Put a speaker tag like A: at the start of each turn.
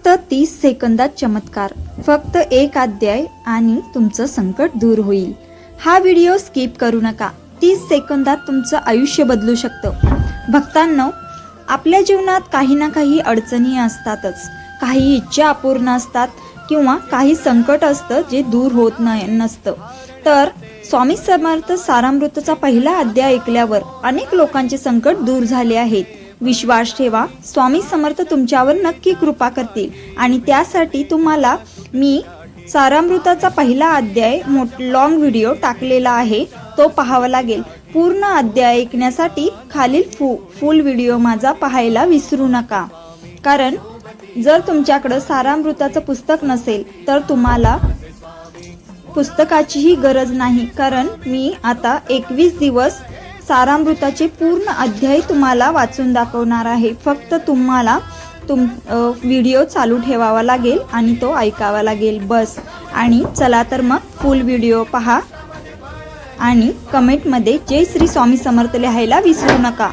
A: फक्त 30 सेकंदात चमत्कार, फक्त एक अध्याय आणि तुमचं संकट दूर होईल। हा व्हिडिओ स्किप करू नका। 30 सेकंदात तुमचं आयुष्य बदलू शकतं। भक्तांनो, आपल्या जीवनात काही ना काही अडचणी असतातच, काही इच्छा अपूर्ण असतात किंवा काही संकट असतं जे दूर होत नसतं। तर स्वामी समर्थ सारामृतचा पहिला अध्याय ऐकल्यावर अनेक लोकांचे संकट दूर झाले आहेत। विश्वास ठेवा, स्वामी समर्थ तुमच्यावर नक्की कृपा करतील आणि त्यासाठी तुम्हाला मी सारामृताचा पहिला अध्याय लॉंग व्हिडिओ टाकलेला आहे, तो पाहावा लागेल। पूर्ण अध्याय ऐकण्यासाठी खालील फुल व्हिडिओ माझा पाहायला विसरू नका। कारण जर तुमच्याकडे सारामृताचं पुस्तक नसेल तर तुम्हाला पुस्तकाचीही गरज नाही, कारण मी आता 21 दिवस सारामृताचे पूर्ण अध्याय तुम्हाला वाचून दाखवणार आहे। फक्त तुम्हाला व्हिडिओ चालू ठेवावा लागेल आणि तो ऐकावा लागेल बस। आणि चला तर मग फुल व्हिडिओ पहा आणि कमेंटमध्ये जय श्री स्वामी समर्थ लिहायला विसरू नका।